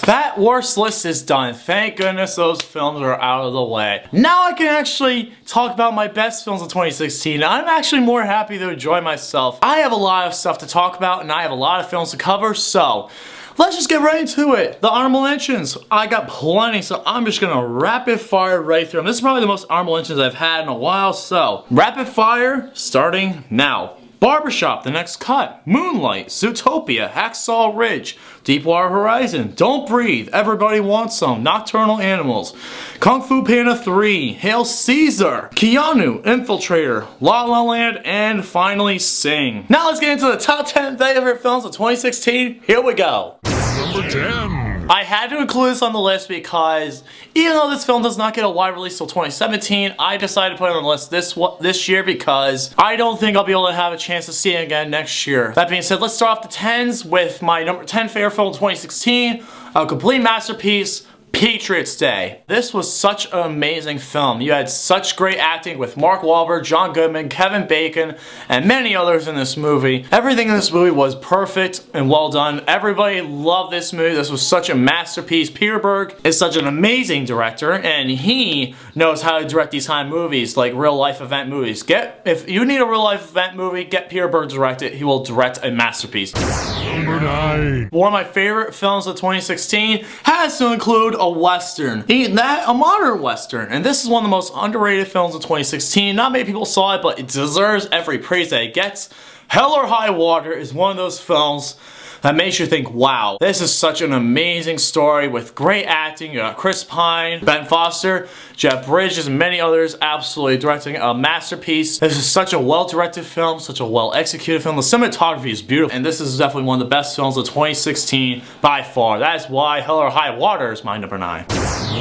That worst list is done. Thank goodness those films are out of the way. Now I can actually talk about my best films of 2016. I'm actually more happy to enjoy myself. I have a lot of stuff to talk about and I have a lot of films to cover, so let's just get right into it. The honorable mentions. I got plenty, so I'm just gonna rapid fire right through them. This is probably the most honorable mentions I've had in a while, so rapid fire starting now. Barbershop, The Next Cut, Moonlight, Zootopia, Hacksaw Ridge, Deepwater Horizon, Don't Breathe, Everybody Wants Some, Nocturnal Animals, Kung Fu Panda 3, Hail Caesar, Keanu, Infiltrator, La La Land, and finally Sing. Now let's get into the top 10 favorite films of 2016. Here we go. Number 10. I had to include this on the list because even though this film does not get a wide release till 2017, I decided to put it on the list this year because I don't think I'll be able to have a chance to see it again next year. That being said, let's start off the 10s with my number 10 favorite film of 2016, a complete masterpiece, Patriots Day. This was such an amazing film. You had such great acting with Mark Wahlberg, John Goodman, Kevin Bacon, and many others in this movie. Everything in this movie was perfect and well done. Everybody loved this movie. This was such a masterpiece. Peter Berg is such an amazing director, and he knows how to direct these kind of movies, like real-life event movies. If you need a real-life event movie, get Peter Berg to direct it. He will direct a masterpiece. Number 9. One of my favorite films of 2016 has to include a Western. A modern Western. And this is one of the most underrated films of 2016. Not many people saw it, but it deserves every praise that it gets. Hell or High Water is one of those films that makes you think, wow, this is such an amazing story with great acting. You got Chris Pine, Ben Foster, Jeff Bridges, and many others absolutely directing a masterpiece. This is such a well-directed film, such a well-executed film. The cinematography is beautiful, and this is definitely one of the best films of 2016 by far. That is why Hell or High Water is my number 9.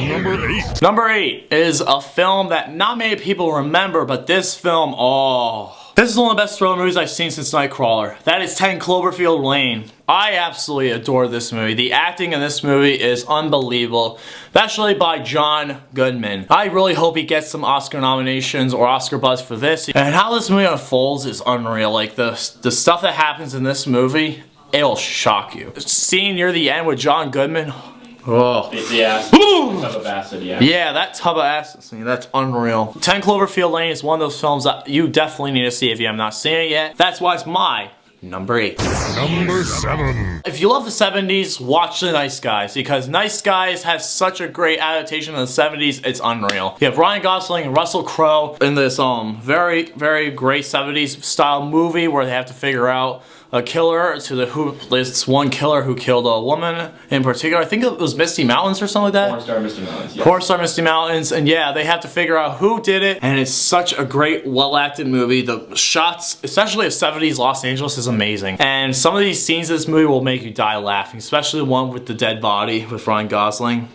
Number 8. Number 8 is a film that not many people remember, but this film, this is one of the best thriller movies I've seen since Nightcrawler. That is 10 Cloverfield Lane. I absolutely adore this movie. The acting in this movie is unbelievable, especially by John Goodman. I really hope he gets some Oscar nominations or Oscar buzz for this. And how this movie unfolds is unreal. Like the stuff that happens in this movie, it'll shock you. Scene near the end with John Goodman. Oh. It's the acid. Tub of acid, yeah. Yeah, that tub of acid scene, that's unreal. 10 Cloverfield Lane is one of those films that you definitely need to see if you have not seen it yet. That's why it's my number 8. Number 7. If you love the 70s, watch The Nice Guys, because Nice Guys has such a great adaptation of the 70s, it's unreal. You have Ryan Gosling and Russell Crowe in this very, very great 70s style movie where they have to figure out a killer this one killer who killed a woman in particular. I think it was Misty Mountains or something like that. Porn Star Misty Mountains, yes. Porn Star Misty Mountains, and yeah, they have to figure out who did it, and it's such a great, well-acted movie. The shots, especially of 70s Los Angeles, is amazing. And some of these scenes in this movie will make you die laughing, especially the one with the dead body with Ryan Gosling.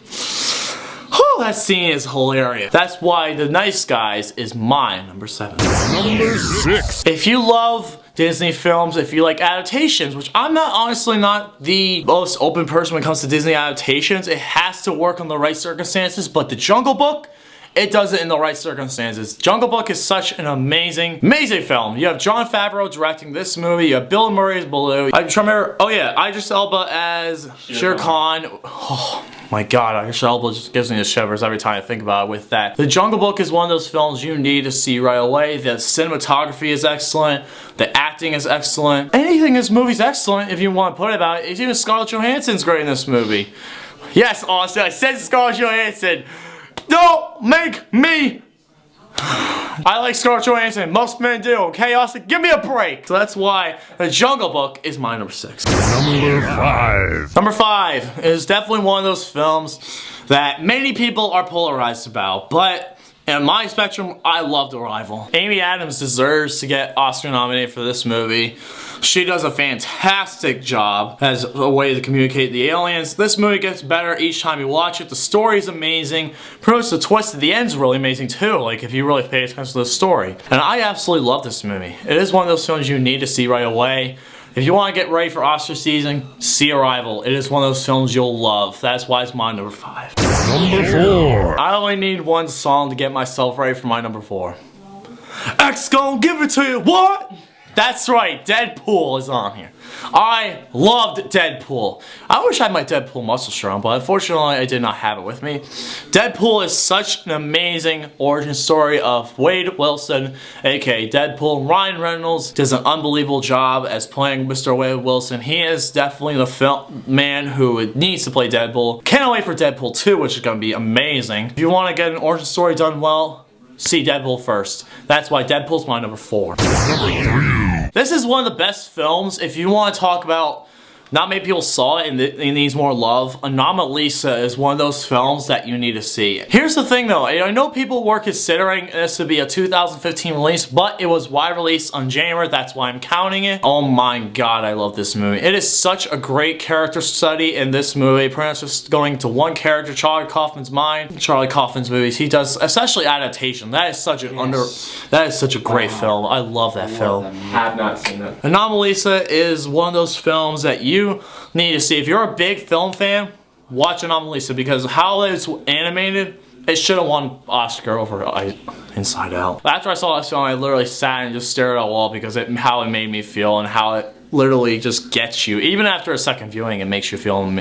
Oh, that scene is hilarious. That's why The Nice Guys is my number 7. Number 6. If you love Disney films, if you like adaptations, which I'm honestly not the most open person when it comes to Disney adaptations, it has to work on the right circumstances, but The Jungle Book, it does it in the right circumstances. Jungle Book is such an amazing, amazing film. You have Jon Favreau directing this movie. You have Bill Murray as Baloo. I'm trying to remember, oh yeah, Idris Elba as Shere Khan. Oh my god, Idris Elba just gives me the shivers every time I think about it with that. The Jungle Book is one of those films you need to see right away. The cinematography is excellent. The acting is excellent. Anything in this movie is excellent if you want to put it about it. Even Scarlett Johansson's great in this movie. Yes, Austin, I said Scarlett Johansson. Don't make me. I like Scarlett Johansson. Most men do. Okay, Austin, give me a break. So that's why The Jungle Book is my number 6. Number 5. Number 5 is definitely one of those films that many people are polarized about, but in my spectrum, I loved Arrival. Amy Adams deserves to get Oscar nominated for this movie. She does a fantastic job as a way to communicate the aliens. This movie gets better each time you watch it. The story is amazing. Pretty much the twist at the end is really amazing too, like if you really pay attention to the story. And I absolutely love this movie. It is one of those films you need to see right away. If you want to get ready for Oscar season, see Arrival. It is one of those films you'll love. That's why it's my number 5. Number 4. I only need one song to get myself ready for my number 4. X gon' give it to you, what? That's right, Deadpool is on here. I loved Deadpool. I wish I had my Deadpool muscle shirt on, but unfortunately I did not have it with me. Deadpool is such an amazing origin story of Wade Wilson, aka Deadpool. Ryan Reynolds does an unbelievable job as playing Mr. Wade Wilson. He is definitely the man who needs to play Deadpool. Can't wait for Deadpool 2, which is going to be amazing. If you want to get an origin story done well, see Deadpool first. That's why Deadpool's my number 4. This is one of the best films if you want to talk about. Not many people saw it and it needs more love. Anomaly is one of those films that you need to see. Here's the thing though, I know people were considering this to be a 2015 release, but it was wide release on January, that's why I'm counting it. Oh my god, I love this movie. It is such a great character study in this movie. Pretty much just going to one character, Charlie Kaufman's mind. Charlie Kaufman's movies, he does, especially adaptation. That is such an that is such a great film. I love that film. Have not seen it. Anomaly is one of those films that you need to see. If you're a big film fan, watch Anomaly because how it's animated, it should have won Oscar over Inside Out. After I saw this film, I literally sat and just stared at a wall because how it made me feel and how it literally just gets you. Even after a second viewing, it makes you feel,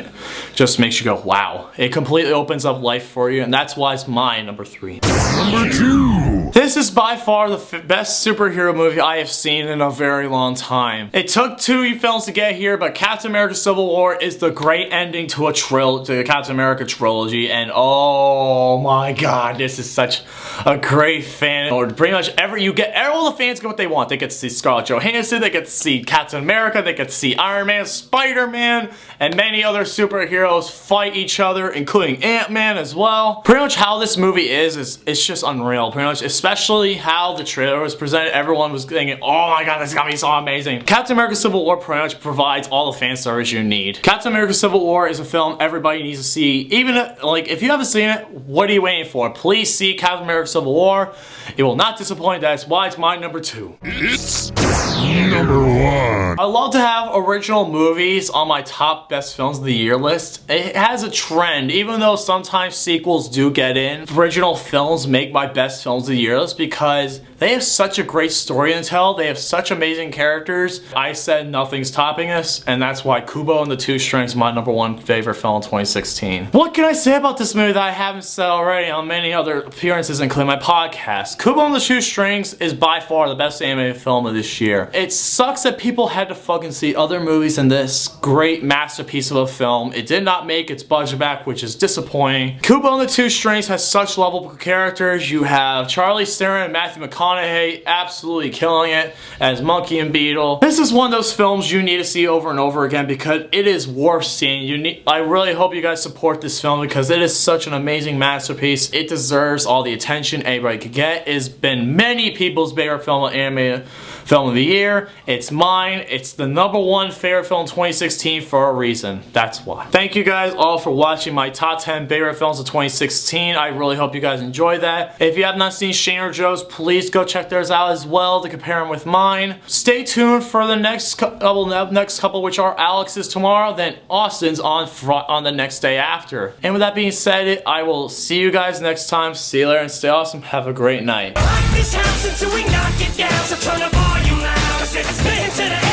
just makes you go, wow. It completely opens up life for you, and that's why it's my number 3. Number 2. This is by far the best superhero movie I have seen in a very long time. It took 2 films to get here, but Captain America Civil War is the great ending to the Captain America trilogy, and oh my god, this is such a great fan. Or pretty much all the fans get what they want. They get to see Scarlett Johansson, they get to see Captain America, they get to see Iron Man, Spider-Man, and many other superheroes fight each other, including Ant-Man as well. Pretty much how this movie is it's just unreal. Pretty much, especially how the trailer was presented, everyone was thinking, oh my god, this is gonna be so amazing. Captain America Civil War pretty much provides all the fan service you need. Captain America Civil War is a film everybody needs to see. Even if you haven't seen it, what are you waiting for? Please see Captain America Civil War. It will not disappoint. That's why it's my number 2. It's number 1. I love to have original movies on my top best films of the year list. It has a trend, even though sometimes sequels do get in. Original films make my best films of the year list because they have such a great story to tell. They have such amazing characters. I said nothing's topping this, and that's why Kubo and the Two Strings is my number 1 favorite film in 2016. What can I say about this movie that I haven't said already on many other appearances, including my podcast? Kubo and the Two Strings is by far the best animated film of this year. It sucks that people had to fucking see other movies than this great masterpiece of a film. It did not make its budget back, which is disappointing. Kubo and the Two Strings has such lovable characters. You have Charlie Theron and Matthew McConaughey absolutely killing it as Monkey and Beetle. This is one of those films you need to see over and over again because it is worth seeing. I really hope you guys support this film because it is such an amazing masterpiece. It deserves all the attention anybody could get. It's been many people's favorite animated film of the year. It's mine. It's the number 1 favorite film 2016 for a reason. That's why. Thank you guys all for watching my top 10 favorite films of 2016. I really hope you guys enjoyed that. If you have not seen Shane or Joe's, please go check theirs out as well to compare them with mine. Stay tuned for the next couple, which are Alex's tomorrow, then Austin's on the next day after. And with that being said, I will see you guys next time. See you later and stay awesome. Have a great night. Rock this house until we knock it down. So turn the volume loud. 'Cause it's been to the